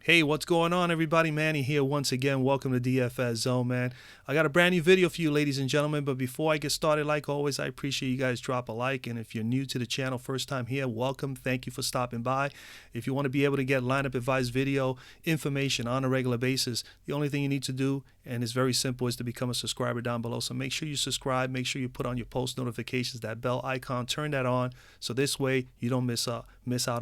Hey, what's going on, everybody? Manny here once again. Welcome to DFS Zone, man. I got a brand new video for you, ladies and gentlemen. But before I get started, like always, I appreciate you guys drop a like. And if you're new to the channel, first time here, welcome. Thank you for stopping by. If you want to be able to get lineup advice video information on a regular basis, the only thing you need to do, and it's very simple, is to become a subscriber down below. So make sure you subscribe. Make sure you put on your post notifications, that bell icon, turn that on. So this way you don't miss out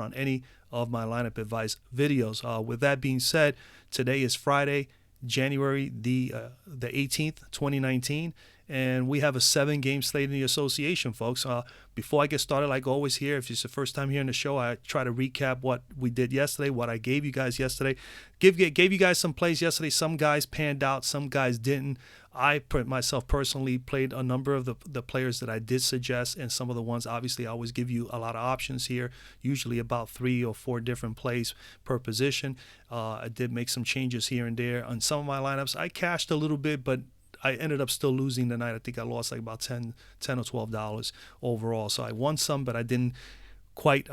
on any of my lineup advice videos. With that being said, today is Friday, January the 18th, 2019, and we have a 7-game slate in the association, folks. Before I get started, like always here, if it's the first time here in the show, I try to recap what we did yesterday, what I gave you guys yesterday. Gave you guys some plays yesterday. Some guys panned out, some guys didn't. I myself personally played a number of the players that I did suggest, and some of the ones, obviously, I always give you a lot of options here, usually about 3 or 4 different plays per position. I did make some changes here and there on some of my lineups. I cashed a little bit, but I ended up still losing tonight. I think I lost like about $10 or $12 overall. So I won some, but I didn't quite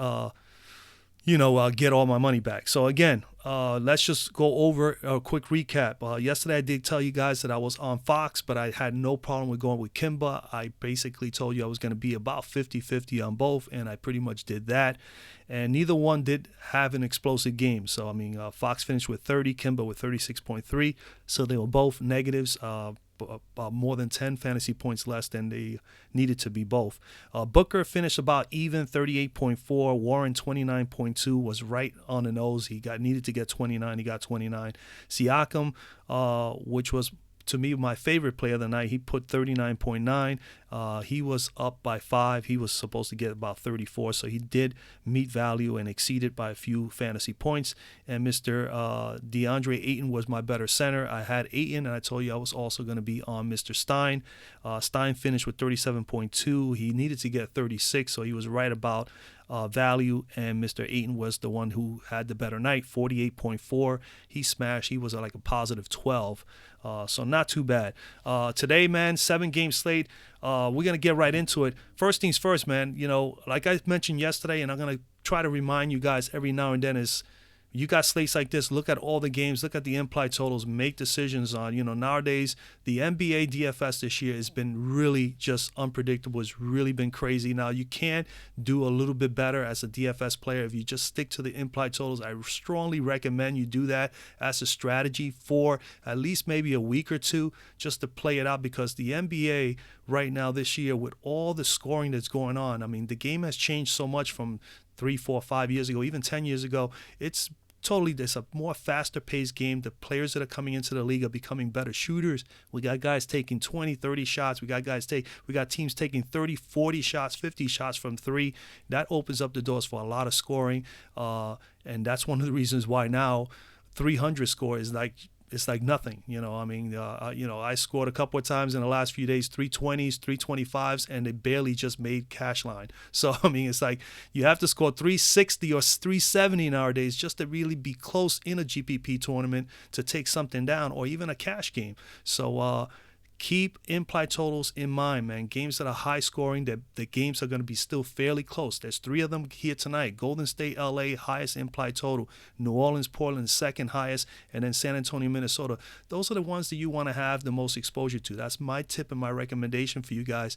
get all my money back. So again, let's just go over a quick recap. Yesterday I did tell you guys that I was on Fox, but I had no problem with going with Kimba. I basically told you I was going to be about 50-50 on both, and I pretty much did that. And neither one did have an explosive game. So, I mean, Fox finished with 30, Kimba with 36.3. So they were both negatives. More than 10 fantasy points less than they needed to be both. Booker finished about even, 38.4. Warren 29.2, was right on the nose. He needed to get 29. He got 29. Siakam, which was to me my favorite player of the night, he put 39.9. He was up by 5. He was supposed to get about 34, so he did meet value and exceeded by a few fantasy points. And Mr. DeAndre Ayton was my better center. I had Ayton, and I told you I was also going to be on Mr. Stein. Stein finished with 37.2. He needed to get 36, so he was right about value, and Mr. Ayton was the one who had the better night, 48.4. He smashed. He was like a positive 12. So not too bad. Today, man, 7-game slate. We're going to get right into it. First things first, man, like I mentioned yesterday, and I'm going to try to remind you guys every now and then, is you got slates like this, look at all the games, look at the implied totals, make decisions on, nowadays the NBA DFS this year has been really just unpredictable. It's really been crazy. Now, you can do a little bit better as a DFS player if you just stick to the implied totals. I strongly recommend you do that as a strategy for at least maybe a week or two, just to play it out, because the NBA right now this year, with all the scoring that's going on, I mean, the game has changed so much from 3, 4, 5 years ago, even 10 years ago. It's a more faster paced game. The players that are coming into the league are becoming better shooters. We got guys taking 20, 30 shots. We got teams taking 30, 40 shots, 50 shots from 3. That opens up the doors for a lot of scoring. And that's one of the reasons why now 300 score is it's like nothing. I scored a couple of times in the last few days, 320s, 325s, and they barely just made cash line. So, I mean, it's like you have to score 360 or 370 nowadays just to really be close in a GPP tournament to take something down, or even a cash game. So, keep implied totals in mind, man. Games that are high scoring, the games are going to be still fairly close. There's 3 of them here tonight. Golden State, LA, highest implied total. New Orleans, Portland, second highest. And then San Antonio, Minnesota. Those are the ones that you want to have the most exposure to. That's my tip and my recommendation for you guys.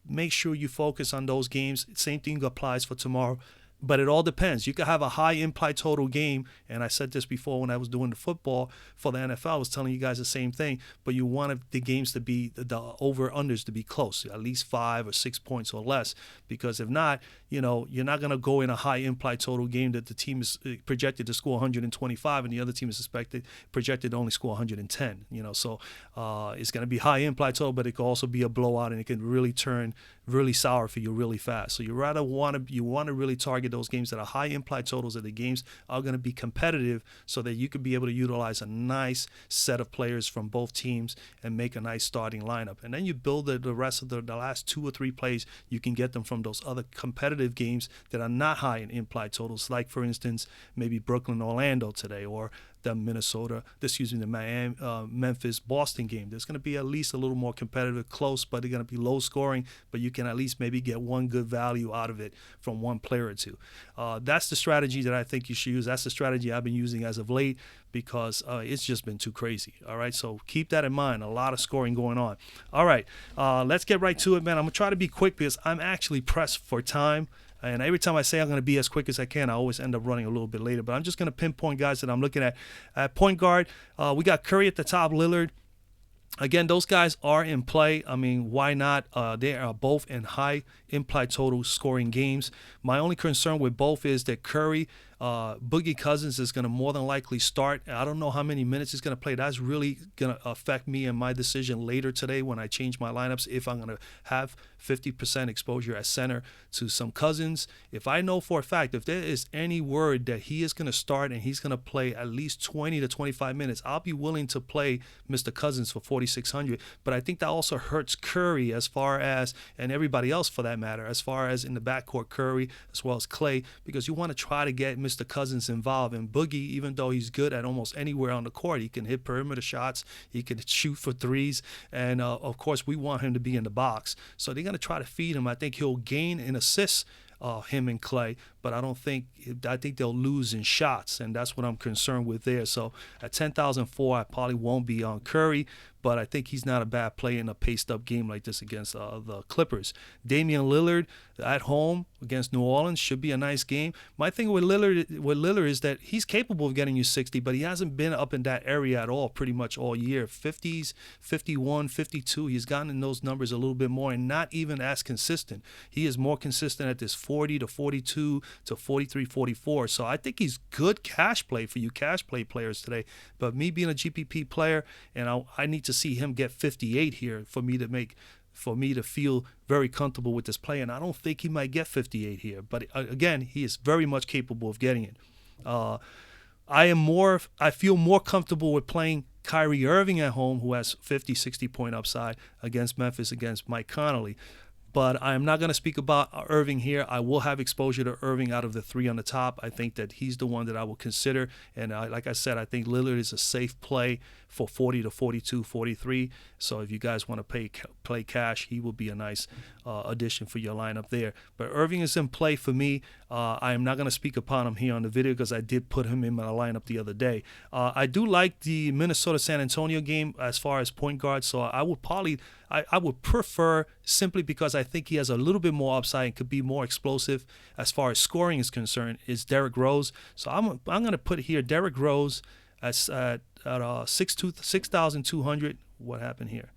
Make sure you focus on those games. Same thing applies for tomorrow. But it all depends. You could have a high implied total game, and I said this before when I was doing the football for the NFL. I was telling you guys the same thing, but you wanted the games to be, the over-unders to be close, at least 5 or 6 points or less, because if not, you're not going to go in a high implied total game that the team is projected to score 125 and the other team is projected to only score 110. So it's going to be high implied total, but it could also be a blowout, and it can really turn really sour for you really fast. So you want to really target those games that are high implied totals, that the games are going to be competitive, so that you could be able to utilize a nice set of players from both teams and make a nice starting lineup. And then you build the rest of the last 2 or 3 plays. You can get them from those other competitive games that are not high in implied totals, like, for instance, maybe Brooklyn, Orlando today, or the Memphis-Boston game. There's going to be at least a little more competitive, close, but they're going to be low scoring, but you can at least maybe get one good value out of it from one player or two. That's the strategy that I think you should use. That's the strategy I've been using as of late because it's just been too crazy. All right, so keep that in mind. A lot of scoring going on. All right, let's get right to it, man. I'm going to try to be quick because I'm actually pressed for time. And every time I say I'm going to be as quick as I can, I always end up running a little bit later. But I'm just going to pinpoint guys that I'm looking at. At point guard, we got Curry at the top, Lillard. Again, those guys are in play. I mean, why not? They are both in high implied total scoring games. My only concern with both is that Curry, Boogie Cousins is going to more than likely start. I don't know how many minutes he's going to play. That's really going to affect me and my decision later today when I change my lineups, if I'm going to have 50% exposure at center to some Cousins. If I know for a fact, if there is any word that he is going to start and he's going to play at least 20 to 25 minutes, I'll be willing to play Mr. Cousins for 4,600. But I think that also hurts Curry as far as, and everybody else for that matter, as far as in the backcourt, Curry as well as Clay, because you want to try to get Mr. Cousins involved. And Boogie, even though he's good at almost anywhere on the court, he can hit perimeter shots, he can shoot for threes, and of course we want him to be in the box. So they're going to try to feed him. I think he'll gain in assists, him and Clay, but I think they'll lose in shots, and that's what I'm concerned with there. So at 10,004, I probably won't be on Curry, but I think he's not a bad play in a paced-up game like this against the Clippers. Damian Lillard at home against New Orleans should be a nice game. My thing with Lillard is that he's capable of getting you 60, but he hasn't been up in that area at all pretty much all year. 50s, 51, 52. He's gotten in those numbers a little bit more and not even as consistent. He is more consistent at this 40 to 42 to 43, 44. So I think he's good cash play for you cash play players today. But me being a GPP player, and I need to see him get 58 here for me to feel very comfortable with this play, and I don't think he might get 58 here. But again, he is very much capable of getting it. I feel more comfortable with playing Kyrie Irving at home, who has 50, 60 point upside against Memphis, against Mike Conley. But I'm not going to speak about Irving here. I will have exposure to Irving out of the three on the top. I think that he's the one that I will consider. And like I said, I think Lillard is a safe play for 40 to 42, 43. So if you guys want to play cash, he will be a nice addition for your lineup there. But Irving is in play for me. I am not going to speak upon him here on the video because I did put him in my lineup the other day. I do like the Minnesota-San Antonio game as far as point guard. So I would prefer, simply because I think he has a little bit more upside and could be more explosive as far as scoring is concerned, is Derrick Rose. So I'm going to put here Derrick Rose at 6,200. What happened here?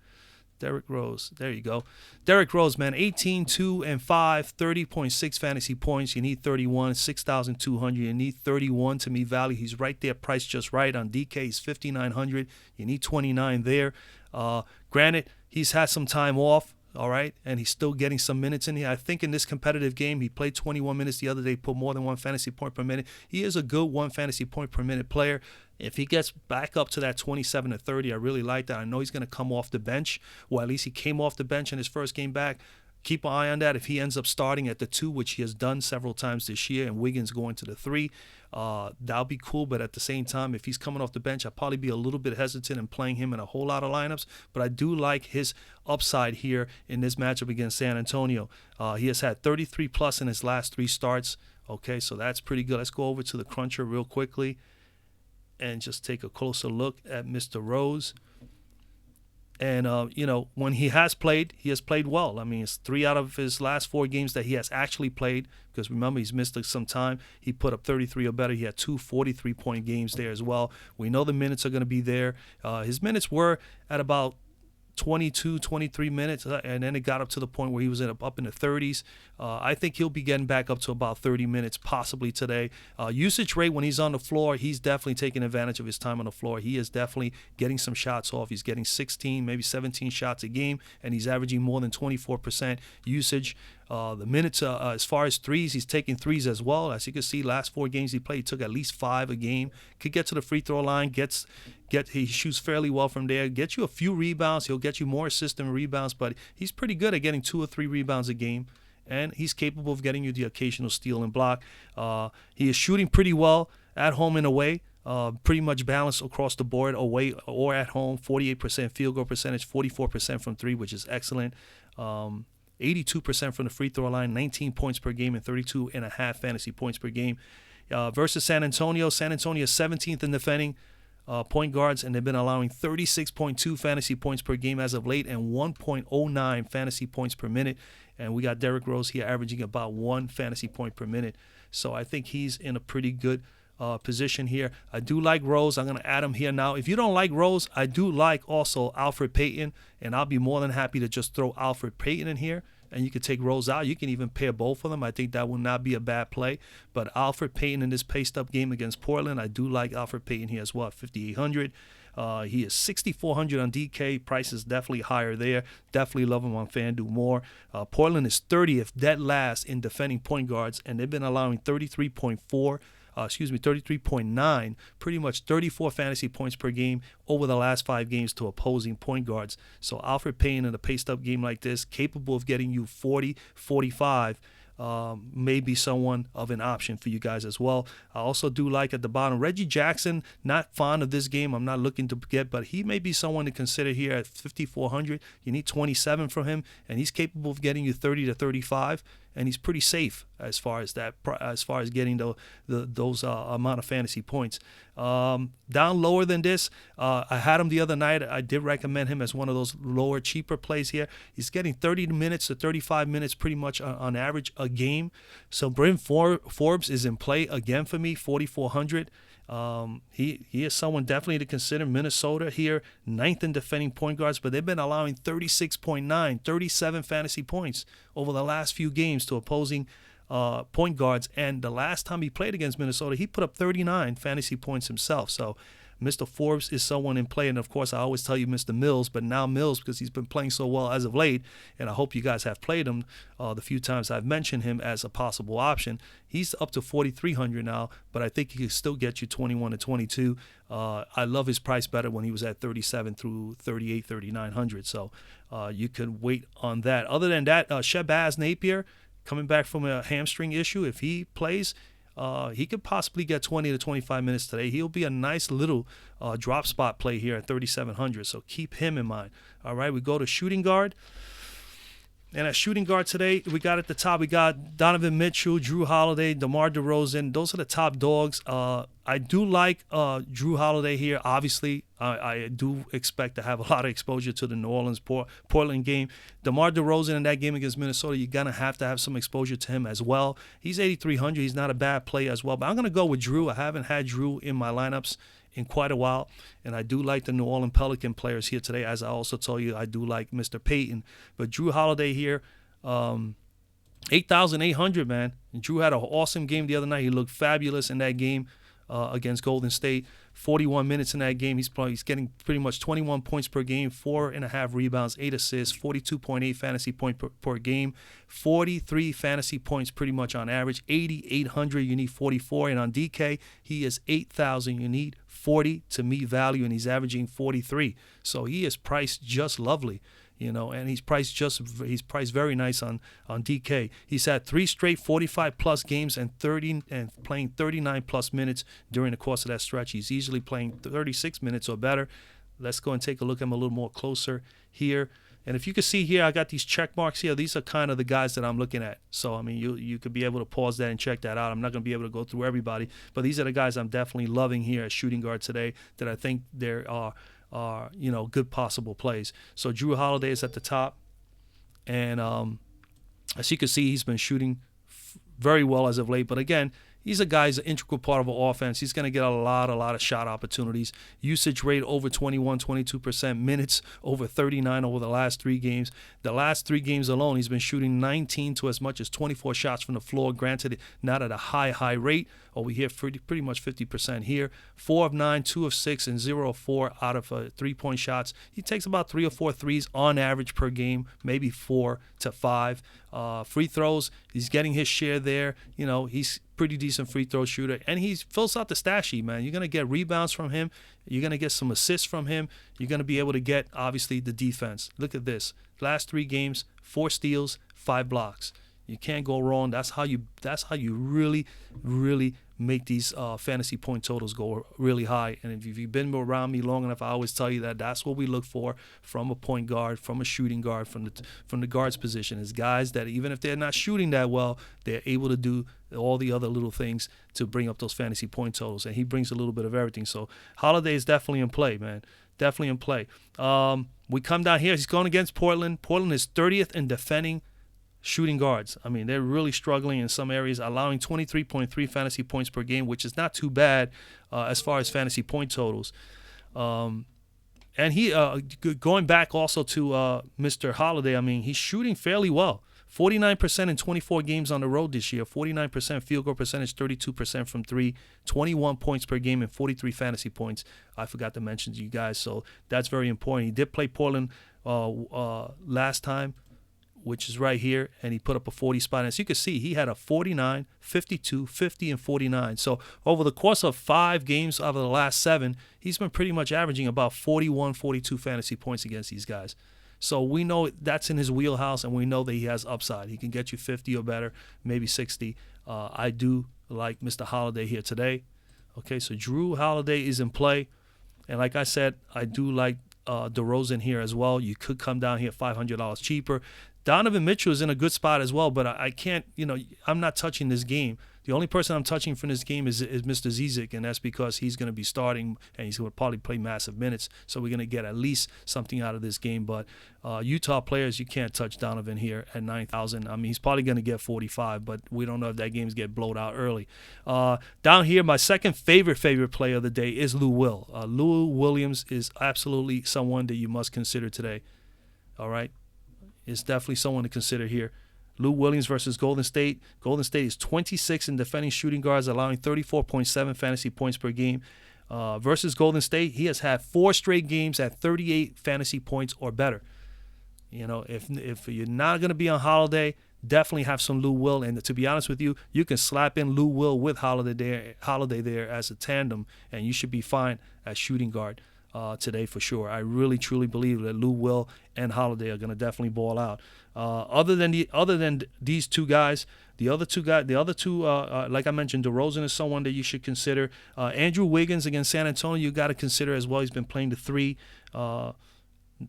Derrick Rose. There you go. Derrick Rose, man, 18, 2, and 5, 30.6 fantasy points. You need 31, 6,200. You need 31 to me value. He's right there, priced just right. On DK, he's 5,900. You need 29 there. Granted, he's had some time off, all right, and he's still getting some minutes in here. I think in this competitive game, he played 21 minutes the other day, put more than one fantasy point per minute. He is a good one fantasy point per minute player. If he gets back up to that 27 to 30, I really like that. I know he's going to come off the bench, or at least he came off the bench in his first game back. Keep an eye on that. If he ends up starting at the 2, which he has done several times this year, and Wiggins going to the 3, that'll be cool. But at the same time, if he's coming off the bench, I'll probably be a little bit hesitant in playing him in a whole lot of lineups. But I do like his upside here in this matchup against San Antonio. He has had 33 plus in his last 3 starts. Okay, so that's pretty good. Let's go over to the cruncher real quickly and just take a closer look at Mr. Rose. And, when he has played well. I mean, it's 3 out of his last 4 games that he has actually played, because remember, he's missed some time. He put up 33 or better. He had 2 43-point games there as well. We know the minutes are going to be there. His minutes were at about 22, 23 minutes, and then it got up to the point where he was up in the 30s. I think he'll be getting back up to about 30 minutes possibly today. Usage rate when he's on the floor, he's definitely taking advantage of his time on the floor. He is definitely getting some shots off. He's getting 16, maybe 17 shots a game, and he's averaging more than 24% usage. The minutes, as far as threes, he's taking threes as well. As you can see, last 4 games he played, he took at least 5 a game. Could get to the free throw line, he shoots fairly well from there. Gets you a few rebounds. He'll get you more assists and rebounds, but he's pretty good at getting 2 or 3 rebounds a game. And he's capable of getting you the occasional steal and block. He is shooting pretty well at home and away. Pretty much balanced across the board, away or at home. 48% field goal percentage, 44% from three, which is excellent. 82% from the free throw line, 19 points per game, and 32.5 fantasy points per game. Versus San Antonio. San Antonio is 17th in defending point guards, and they've been allowing 36.2 fantasy points per game as of late and 1.09 fantasy points per minute. And we got Derrick Rose here averaging about 1 fantasy point per minute. So I think he's in a pretty good position here. I do like Rose. I'm going to add him here now. If you don't like Rose, I do like also Alfred Payton, and I'll be more than happy to just throw Alfred Payton in here, and you can take Rose out. You can even pair both of them. I think that would not be a bad play. But Alfred Payton in this paced-up game against Portland, I do like Alfred Payton here as well at 5,800. He is 6,400 on DK. Price is definitely higher there. Definitely love him on Fanduel more. Portland is 30th, dead last in defending point guards, and they've been allowing 33.9, pretty much 34 fantasy points per game over the last 5 games to opposing point guards. So Alfred Payton in a paced-up game like this, capable of getting you 40, 45, may be someone of an option for you guys as well. I also do like at the bottom Reggie Jackson. Not fond of this game. I'm not looking to get, but he may be someone to consider here at 5,400. You need 27 from him, and he's capable of getting you 30 to 35. And he's pretty safe as far as that, as far as getting those amount of fantasy points. Down lower than this, I had him the other night. I did recommend him as one of those lower, cheaper plays here. He's getting 30 minutes to 35 minutes pretty much on average a game. So Bryn Forbes is in play again for me, 4,400. He is someone definitely to consider. Minnesota here, 9th in defending point guards, but they've been allowing 36.9, 37 fantasy points over the last few games to opposing point guards. And the last time he played against Minnesota, he put up 39 fantasy points himself. So Mr. Forbes is someone in play. And, of course, I always tell you Mr. Mills, but now Mills because he's been playing so well as of late, and I hope you guys have played him the few times I've mentioned him as a possible option. He's up to 4,300 now, but I think he can still get you 21 to 22. I love his price better when he was at 37 through 38, 3,900. So you can wait on that. Other than that, Shabazz Napier coming back from a hamstring issue. If he plays, he could possibly get 20 to 25 minutes today. He'll be a nice little drop spot play here at 3,700, so keep him in mind. All right, we go to shooting guard. And at shooting guard today, we got at the top, we got Donovan Mitchell, Drew Holiday, DeMar DeRozan. Those are the top dogs. I do like Drew Holiday here. Obviously, I do expect to have a lot of exposure to the New Orleans Portland game. DeMar DeRozan in that game against Minnesota, you're going to have some exposure to him as well. He's 8,300. He's not a bad play as well. But I'm going to go with Drew. I haven't had Drew in my lineups in quite a while, and I do like the New Orleans Pelican players here today. As I also told you, I do like Mr. Payton. But Drew Holiday here, 8,800, man. And Drew had an awesome game the other night. He looked fabulous in that game against Golden State. 41 minutes in that game. He's getting pretty much 21 points per game, 4.5 rebounds, 8 assists, 42.8 fantasy point per game, 43 fantasy points pretty much on average. 8,800, you need 44. And on DK, he is 8,000. You need 40 to meet value, and he's averaging 43. So he is priced just lovely. And he's priced very nice on DK. He's had 3 straight 45-plus games and playing 39-plus minutes during the course of that stretch. He's easily playing 36 minutes or better. Let's go and take a look at him a little more closer here. And if you can see here, I got these check marks here. These are kind of the guys that I'm looking at. So, I mean, you could be able to pause that and check that out. I'm not going to be able to go through everybody, but these are the guys I'm definitely loving here at shooting guard today that I think there are good possible plays. So Drew Holiday is at the top, and as you can see, he's been shooting very well as of late. But again, he's a guy who's an integral part of an offense. He's going to get a lot of shot opportunities. Usage rate over 21, 22%. Minutes over 39 over the last 3 games. The last 3 games alone, he's been shooting 19 to as much as 24 shots from the floor. Granted, not at a high rate. Over here, pretty much 50% here. 4 of 9, 2 of 6, and 0 of 4 out of 3-point shots. He takes about 3 or 4 threes on average per game, maybe 4 to 5. Free throws, he's getting his share there. He's pretty decent free throw shooter, and he fills out the stat sheet, man. You're going to get rebounds from him. You're going to get some assists from him. You're going to be able to get, obviously, the defense. Look at this. Last 3 games, 4 steals, 5 blocks. You can't go wrong. That's how you really, really make these fantasy point totals go really high. And if you've been around me long enough, I always tell you that that's what we look for from a point guard, from a shooting guard, from the guard's position, is guys that even if they're not shooting that well, they're able to do all the other little things to bring up those fantasy point totals. And he brings a little bit of everything. So Holiday is definitely in play, man. Definitely in play. We come down here. He's going against Portland. Portland is 30th in defending shooting guards. I mean, they're really struggling in some areas, allowing 23.3 fantasy points per game, which is not too bad as far as fantasy point totals. And he going back also to Mr. Holiday, I mean, he's shooting fairly well. 49% in 24 games on the road this year, 49% field goal percentage, 32% from three, 21 points per game, and 43 fantasy points. I forgot to mention to you guys, so that's very important. He did play Portland last time, which is right here, and he put up a 40 spot. And as you can see, he had a 49, 52, 50, and 49. So over the course of 5 games out of the last 7, he's been pretty much averaging about 41, 42 fantasy points against these guys. So we know that's in his wheelhouse, and we know that he has upside. He can get you 50 or better, maybe 60. I do like Mr. Holiday here today. Okay, so Drew Holiday is in play. And like I said, I do like DeRozan here as well. You could come down here $500 cheaper. Donovan Mitchell is in a good spot as well, but I can't, I'm not touching this game. The only person I'm touching from this game is Mr. Zizic, and that's because he's going to be starting, and he's going to probably play massive minutes, so we're going to get at least something out of this game. But Utah players, you can't touch Donovan here at 9,000. I mean, he's probably going to get 45, but we don't know if that game's get blowed out early. Down here, my second favorite player of the day is Lou Will. Lou Williams is absolutely someone that you must consider today. All right? It's definitely someone to consider here. Lou Williams versus Golden State. Golden State is 26 in defending shooting guards, allowing 34.7 fantasy points per game. Versus Golden State, he has had 4 straight games at 38 fantasy points or better. If you're not going to be on Holiday, definitely have some Lou Will. And to be honest with you, you can slap in Lou Will with Holiday there as a tandem, and you should be fine at shooting guard today for sure. I really truly believe that Lou Will and Holiday are going to definitely ball out. Other than these two guys, the other two, like I mentioned, DeRozan is someone that you should consider. Andrew Wiggins against San Antonio, you got to consider as well. He's been playing the 3.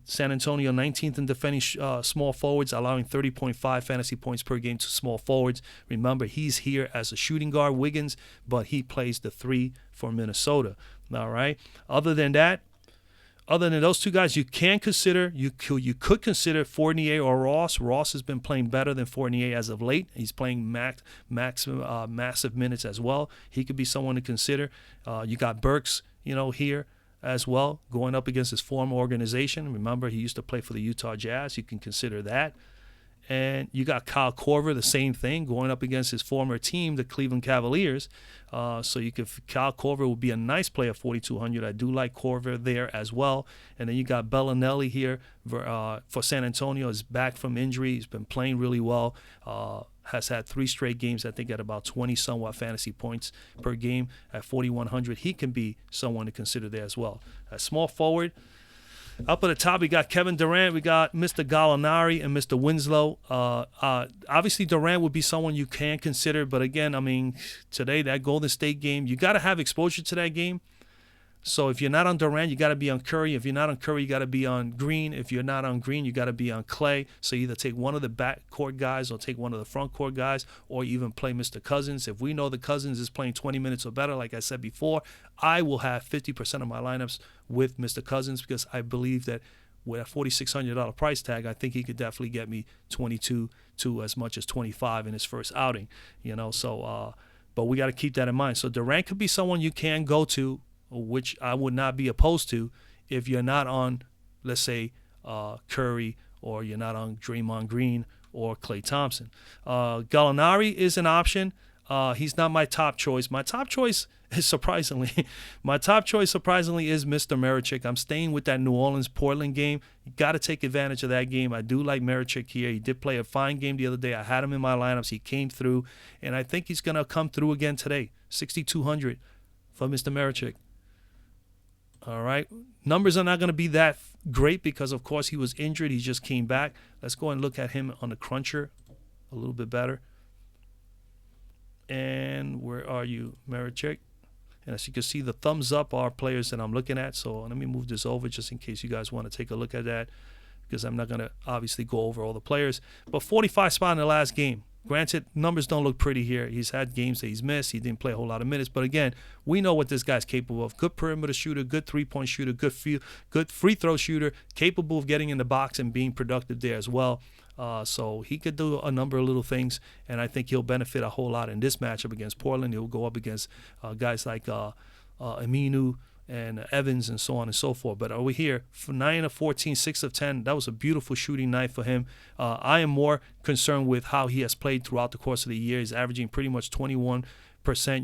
San Antonio 19th in defending small forwards, allowing 30.5 fantasy points per game to small forwards. Remember, he's here as a shooting guard, Wiggins, but he plays the 3 for Minnesota. All right. Other than those two guys, you could consider Fournier or Ross. Ross has been playing better than Fournier as of late. He's playing massive minutes as well. He could be someone to consider. You got Burks, here as well, going up against his former organization. Remember, he used to play for the Utah Jazz. You can consider that. And you got Kyle Korver, the same thing, going up against his former team, the Cleveland Cavaliers. Kyle Korver would be a nice play at 4,200. I do like Korver there as well. And then you got Bellinelli here for San Antonio. Is back from injury. He's been playing really well. Has had 3 straight games, I think, at about 20 somewhat fantasy points per game at 4,100. He can be someone to consider there as well. A small forward. Up at the top, we got Kevin Durant, we got Mr. Gallinari, and Mr. Winslow. Obviously, Durant would be someone you can consider, but again, I mean, today, that Golden State game, you got to have exposure to that game. So if you're not on Durant, you got to be on Curry. If you're not on Curry, you got to be on Green. If you're not on Green, you got to be on Clay. So either take one of the backcourt guys or take one of the front court guys, or even play Mr. Cousins. If we know the Cousins is playing 20 minutes or better, like I said before, I will have 50% of my lineups with Mr. Cousins, because I believe that with a $4,600 price tag, I think he could definitely get me 22 to as much as 25 in his first outing. But we got to keep that in mind. So Durant could be someone you can go to, which I would not be opposed to if you're not on, let's say, Curry, or you're not on Draymond Green or Klay Thompson. Gallinari is an option. He's not my top choice. My top choice is surprisingly is Mr. Marichik. I'm staying with that New Orleans-Portland game. You got to take advantage of that game. I do like Marichik here. He did play a fine game the other day. I had him in my lineups. He came through, and I think he's going to come through again today. 6,200 for Mr. Marichik. All right. Numbers are not going to be that great because, of course, he was injured. He just came back. Let's go and look at him on the cruncher a little bit better. And where are you, Marichek? And as you can see, the thumbs up are players that I'm looking at. So let me move this over just in case you guys want to take a look at that, because I'm not going to obviously go over all the players. But 45 spot in the last game. Granted, numbers don't look pretty here. He's had games that he's missed. He didn't play a whole lot of minutes. But again, we know what this guy's capable of. Good perimeter shooter, good three-point shooter, good free throw shooter, capable of getting in the box and being productive there as well. So he could do a number of little things, and I think he'll benefit a whole lot in this matchup against Portland. He'll go up against guys like Aminu and Evans and so on and so forth. But over here, for 9 of 14, 6 of 10, that was a beautiful shooting night for him. I am more concerned with how he has played throughout the course of the year. He's averaging pretty much 21%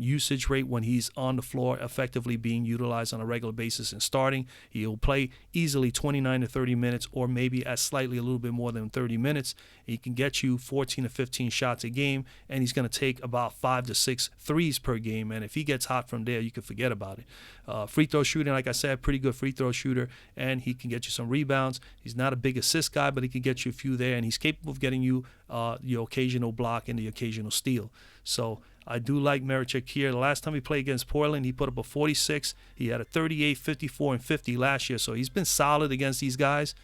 usage rate when he's on the floor, effectively being utilized on a regular basis and starting. He'll play easily 29 to 30 minutes, or maybe at slightly a little bit more than 30 minutes. He can get you 14 to 15 shots a game, and he's going to take about 5 to 6 threes per game. And if he gets hot from there, you can forget about it. Free throw shooting, like I said, pretty good free throw shooter, and he can get you some rebounds. He's not a big assist guy, but he can get you a few there, and he's capable of getting you your occasional block and the occasional steal. So I do like Marichek here. The last time he played against Portland, he put up a 46. He had a 38, 54, and 50 last year. So he's been solid against these guys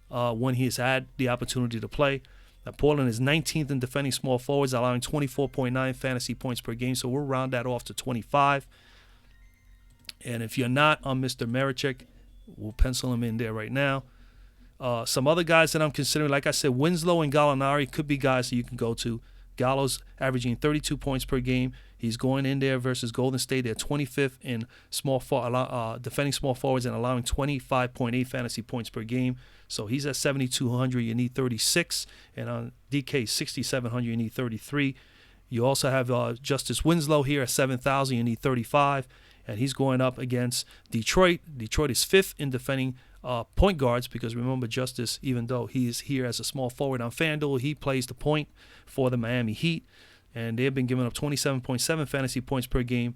when he's had the opportunity to play. Now, Portland is 19th in defending small forwards, allowing 24.9 fantasy points per game. So we'll round that off to 25. And if you're not on Mr. Marichek, we'll pencil him in there right now. Some other guys that I'm considering, like I said, Winslow and Gallinari could be guys that you can go to. Gallo's averaging 32 points per game. He's going in there versus Golden State. They're 25th in defending small forwards and allowing 25.8 fantasy points per game. So he's at 7,200. You need 36. And on DK 6,700, you need 33. You also have Justice Winslow here at 7,000. You need 35. And he's going up against Detroit. Detroit is 5th in defending point guards, because remember, Justice, even though he is here as a small forward on Fanduel, he plays the point for the Miami Heat, and they've been giving up 27.7 fantasy points per game.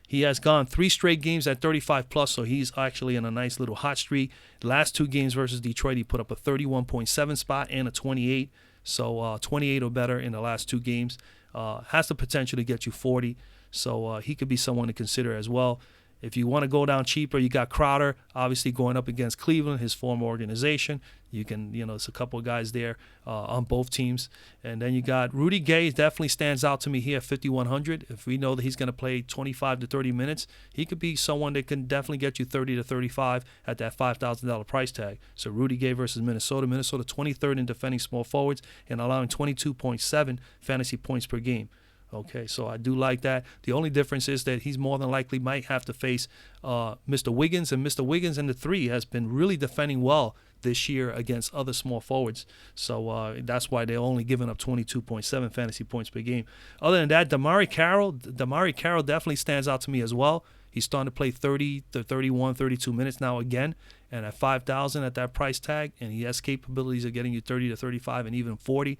He has gone 3 straight games at 35+, so he's actually in a nice little hot streak. Last 2 games versus Detroit, he put up a 31.7 spot and a 28, so 28 or better in the last 2 games. Has the potential to get you 40, so he could be someone to consider as well. If you want to go down cheaper, you got Crowder, obviously going up against Cleveland, his former organization. You can, there's a couple of guys there on both teams. And then you got Rudy Gay, definitely stands out to me here at 5,100. If we know that he's going to play 25 to 30 minutes, he could be someone that can definitely get you 30 to 35 at that $5,000 price tag. So Rudy Gay versus Minnesota. Minnesota 23rd in defending small forwards and allowing 22.7 fantasy points per game. Okay, so I do like that. The only difference is that he's more than likely might have to face Mr. Wiggins, and Mr. Wiggins in the 3 has been really defending well this year against other small forwards. So that's why they're only giving up 22.7 fantasy points per game. Other than that, Damari Carroll definitely stands out to me as well. He's starting to play 30 to 31, 32 minutes now again, and at 5,000 at that price tag, and he has capabilities of getting you 30 to 35 and even 40.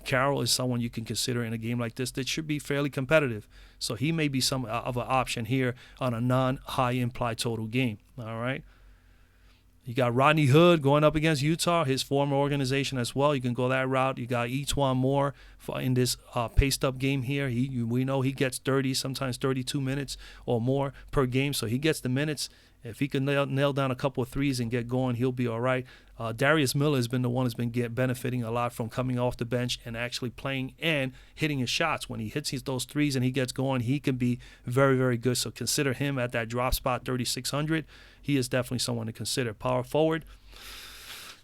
Carroll is someone you can consider in a game like this that should be fairly competitive. So he may be some of an option here on a non-high implied total game. All right. You got Rodney Hood going up against Utah, his former organization as well. You can go that route. You got Etuan Moore in this paced-up game here. We know he gets 30, sometimes 32 minutes or more per game, so he gets the minutes. If he can nail down a couple of threes and get going, he'll be all right. Darius Miller has been the one who's been benefiting a lot from coming off the bench and actually playing and hitting his shots. When he hits those threes and he gets going, he can be very, very good. So consider him at that drop spot, 3,600. He is definitely someone to consider. Power forward.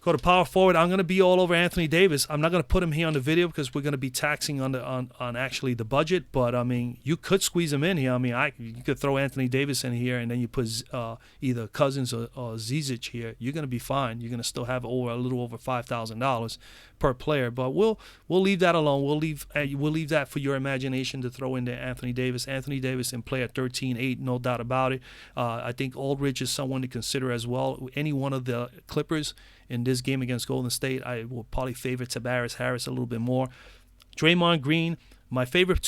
Go to power forward. I'm going to be all over Anthony Davis. I'm not going to put him here on the video because we're going to be taxing on actually the budget. But, I mean, you could squeeze him in here. I mean, you could throw Anthony Davis in here and then you put either Cousins or Zizic here. You're going to be fine. You're going to still have a little over $5,000 per player. But we'll leave that alone. We'll leave that for your imagination to throw into Anthony Davis. Anthony Davis in play at 13-8, no doubt about it. I think Aldridge is someone to consider as well. Any one of the Clippers in this game against Golden State, I will probably favor Tobias Harris a little bit more. Draymond Green, my favorite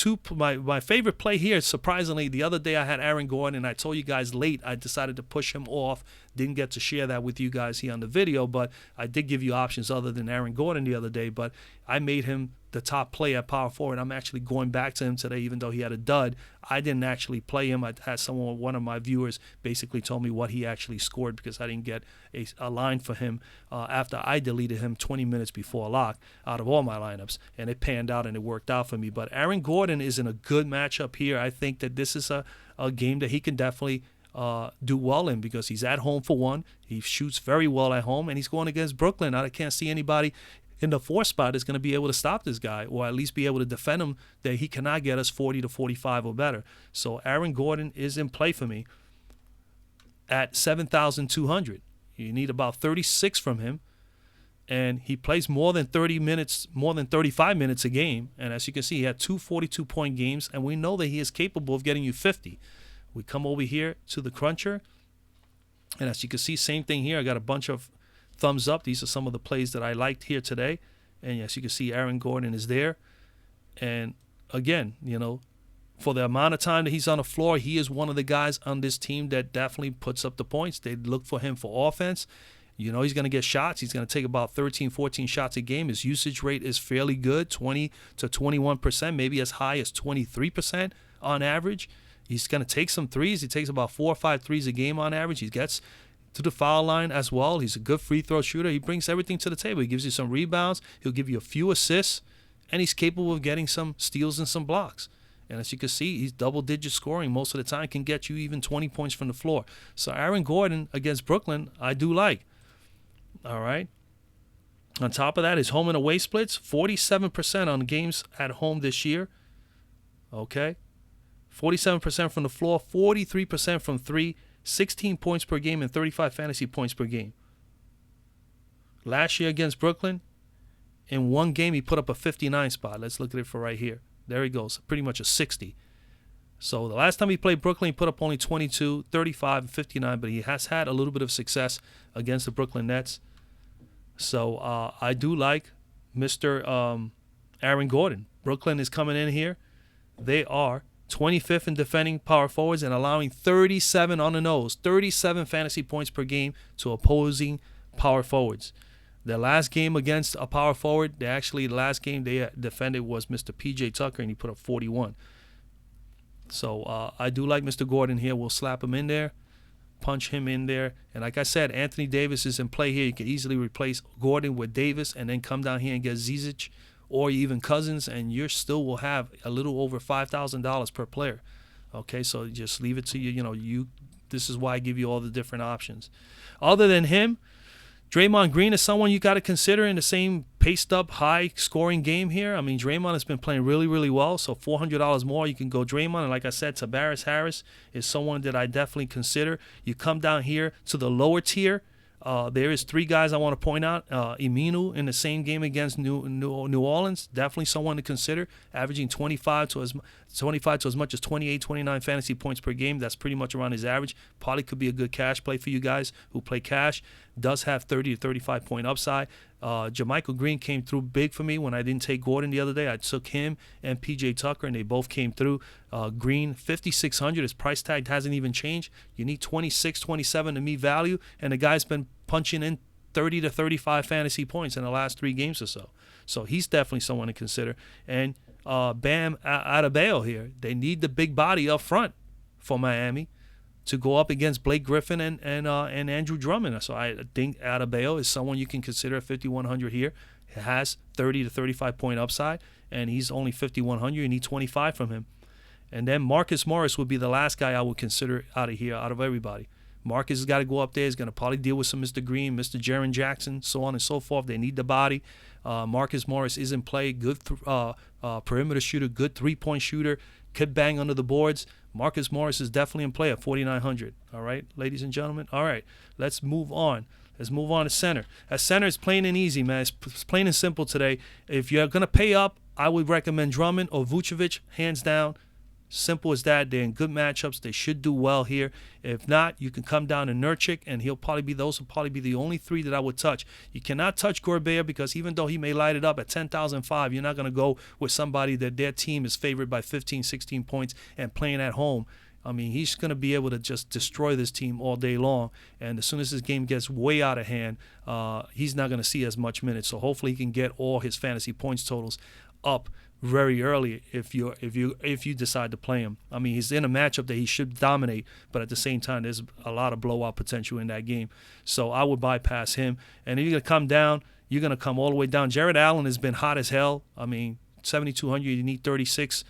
play here, surprisingly, the other day I had Aaron Gordon, and I told you guys late I decided to push him off. Didn't get to share that with you guys here on the video, but I did give you options other than Aaron Gordon the other day, but I made him the top play at power forward. I'm actually going back to him today, even though he had a dud. I didn't actually play him. I had one of my viewers basically told me what he actually scored because I didn't get a line for him after I deleted him 20 minutes before lock out of all my lineups, and it panned out and it worked out for me. But Aaron Gordon is in a good matchup here. I think that this is a game that he can definitely do well in because he's at home for one. He shoots very well at home, and he's going against Brooklyn. I can't see anybody in the 4 spot is going to be able to stop this guy, or at least be able to defend him that he cannot get us 40 to 45 or better. So Aaron Gordon is in play for me at 7,200. You need about 36 from him, and he plays more than 30 minutes, more than 35 minutes a game. And as you can see, he had 2 42-point games, and we know that he is capable of getting you 50. We come over here to the cruncher, and as you can see, same thing here. I got a bunch of thumbs up. These are some of the plays that I liked here today. And as you can see, Aaron Gordon is there. And again, for the amount of time that he's on the floor, he is one of the guys on this team that definitely puts up the points. They look for him for offense. He's going to get shots. He's going to take about 13, 14 shots a game. His usage rate is fairly good, 20 to 21%, maybe as high as 23% on average. He's going to take some threes. He takes about 4 or 5 threes a game on average. He gets to the foul line as well. He's a good free throw shooter. He brings everything to the table. He gives you some rebounds. He'll give you a few assists, and he's capable of getting some steals and some blocks. And as you can see, he's double-digit scoring most of the time, can get you even 20 points from the floor. So Aaron Gordon against Brooklyn, I do like. All right. On top of that, his home and away splits, 47% on games at home this year. Okay. 47% from the floor, 43% from 3, 16 points per game, and 35 fantasy points per game. Last year against Brooklyn, in one game, he put up a 59 spot. Let's look at it for right here. There he goes, pretty much a 60. So the last time he played Brooklyn, he put up only 22, 35, and 59, but he has had a little bit of success against the Brooklyn Nets. So I do like Mr. Aaron Gordon. Brooklyn is coming in here. They are 25th in defending power forwards and allowing 37 on the nose, 37 fantasy points per game to opposing power forwards. Their last game against a power forward, the last game they defended was Mr. P.J. Tucker, and he put up 41. So I do like Mr. Gordon here. We'll slap him in there, punch him in there. And like I said, Anthony Davis is in play here. You can easily replace Gordon with Davis and then come down here and get Zizic or even Cousins, and you still will have a little over $5,000 per player. Okay, so just leave it to you. This is why I give you all the different options. Other than him, Draymond Green is someone you got to consider in the same paced-up, high-scoring game here. I mean, Draymond has been playing really, really well, so $400 more, you can go Draymond. And like I said, Tobias Harris is someone that I definitely consider. You come down here to the lower tier. There is 3 guys I want to point out. Eminu in the same game against New Orleans, definitely someone to consider, averaging 25 to as much as 28, 29 fantasy points per game. That's pretty much around his average. Probably could be a good cash play for you guys who play cash. Does have 30 to 35 point upside. Jermichael Green came through big for me when I didn't take Gordon the other day. I took him and P.J. Tucker, and they both came through. Green, 5,600. His price tag hasn't even changed. You need 26, 27 to meet value, and the guy's been punching in 30 to 35 fantasy points in the last 3 games or so. So he's definitely someone to consider. And Bam Adebayo here. They need the big body up front for Miami to go up against Blake Griffin and Andrew Drummond. So I think Adebayo is someone you can consider at 5,100 here. He has 30 to 35 point upside, and he's only 5,100. You need 25 from him. And then Marcus Morris would be the last guy I would consider out of here, out of everybody. Marcus has got to go up there. He's going to probably deal with some Mr. Green, Mr. Jaren Jackson, so on and so forth. They need the body. Marcus Morris is in play. Good perimeter shooter, good three-point shooter, could bang under the boards. Marcus Morris is definitely in play at 4,900. All right, ladies and gentlemen. All right, let's move on. Let's move on to center. At center, it's plain and easy, man. It's plain and simple today. If you're going to pay up, I would recommend Drummond or Vucevic, hands down. Simple as that. They're in good matchups. They should do well here. If not, you can come down to Nurkic, and those will probably be the only 3 that I would touch. You cannot touch Gobert because even though he may light it up at 10,005, you're not going to go with somebody that their team is favored by 15, 16 points and playing at home. I mean, he's going to be able to just destroy this team all day long. And as soon as this game gets way out of hand, he's not going to see as much minutes. So hopefully he can get all his fantasy points totals up very early if you decide to play him. I mean, he's in a matchup that he should dominate, but at the same time, there's a lot of blowout potential in that game. So I would bypass him. And if you're gonna come down, you're gonna come all the way down. Jared Allen has been hot as hell. I mean, 7,200, you need 36.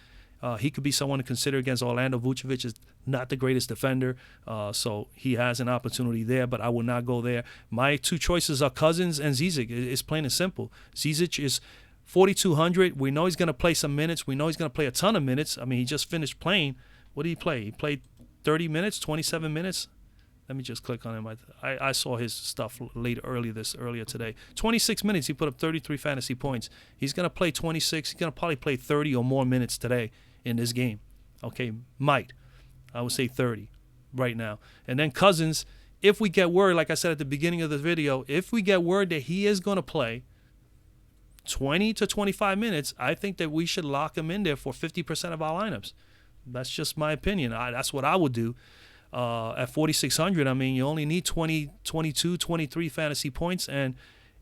He could be someone to consider against Orlando. Vucevic is not the greatest defender, so he has an opportunity there, but I will not go there. My two choices are Cousins and Zizic. It's plain and simple. Zizic is 4,200. We know he's going to play some minutes. We know he's going to play a ton of minutes. I mean, he just finished playing. What did he play? He played 30 minutes, 27 minutes. Let me just click on him. I saw his stuff earlier today. 26 minutes. He put up 33 fantasy points. He's going to play 26. He's going to probably play 30 or more minutes today in this game. Okay, might. I would say 30 right now. And then Cousins, if we get word, like I said at the beginning of the video, if we get word that he is going to play 20 to 25 minutes, I think that we should lock him in there for 50% of our lineups. That's just my opinion. That's what I would do. At 4,600, I mean, you only need 20, 22, 23 fantasy points, and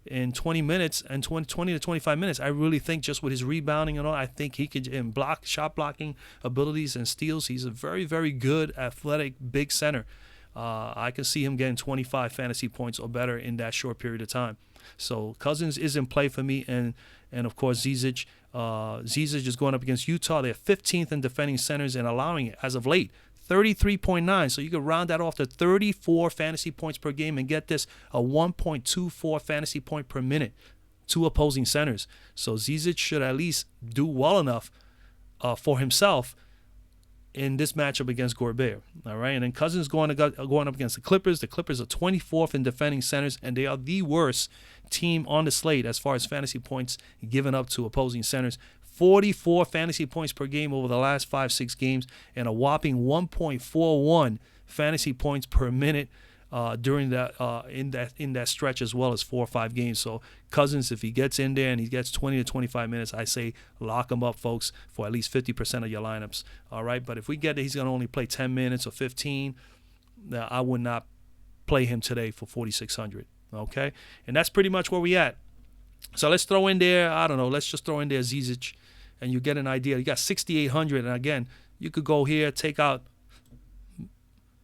in 20 minutes and 20 to 25 minutes, I really think just with his rebounding and all, I think he could, in shot blocking abilities and steals, he's a very, very good athletic big center. I can see him getting 25 fantasy points or better in that short period of time. So Cousins is in play for me, and of course Zizic. Zizic is going up against Utah. They're 15th in defending centers and allowing it as of late. 33.9, so you could round that off to 34 fantasy points per game and get this, a 1.24 fantasy point per minute to opposing centers. So Zizic should at least do well enough for himself in this matchup against Gobert. All right, and then Cousins going up against the Clippers. The Clippers are 24th in defending centers, and they are the worst team on the slate as far as fantasy points given up to opposing centers. 44 fantasy points per game over the last 5-6 games, and a whopping 1.41 fantasy points per minute during that in that stretch, as well as 4 or 5 games. So Cousins, if he gets in there and he gets 20 to 25 minutes, I say lock him up, folks, for at least 50% of your lineups. All right, but if we get that he's going to only play 10 minutes or 15, I would not play him today for 4,600. Okay, and that's pretty much where we at. So let's throw in there, I don't know, let's just throw in there Zizic, and you get an idea. You got 6,800, and again, you could go here, take out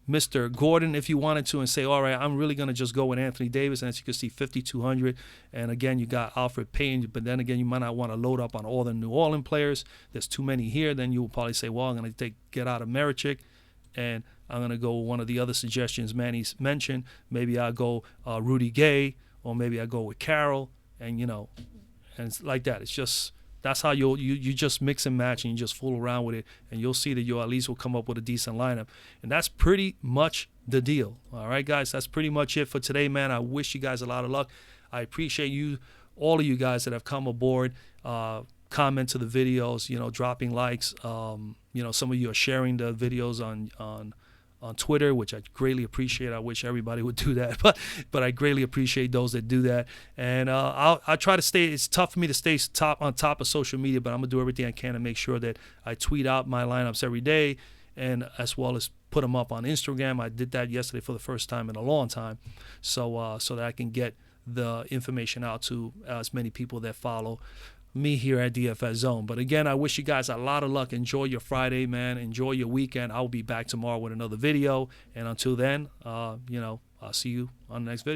Mr. Gordon if you wanted to, and say, all right, I'm really going to just go with Anthony Davis, and as you can see, 5,200. And again, you got Alfred Payne, but then again, you might not want to load up on all the New Orleans players. There's too many here. Then you will probably say, well, I'm going to get out of Marichik, and I'm going to go with one of the other suggestions Manny's mentioned. Maybe I'll go Rudy Gay, or maybe I'll go with Carroll. And, and it's like that. It's just, that's how you just mix and match, and you just fool around with it, and you'll see that you at least will come up with a decent lineup. And that's pretty much the deal. All right, guys, that's pretty much it for today, man. I wish you guys a lot of luck. I appreciate you, all of you guys that have come aboard, comment to the videos, dropping likes. Some of you are sharing the videos on Twitter, which I greatly appreciate. I wish everybody would do that, but I greatly appreciate those that do that. And I'll try to stay. It's tough for me to stay on top of social media, but I'm gonna do everything I can to make sure that I tweet out my lineups every day, and as well as put them up on Instagram. I did that yesterday for the first time in a long time, so that I can get the information out to as many people that follow me here at DFS Zone. But again, I wish you guys a lot of luck. Enjoy your Friday, man. Enjoy your weekend. I'll be back tomorrow with another video. And until then, I'll see you on the next video.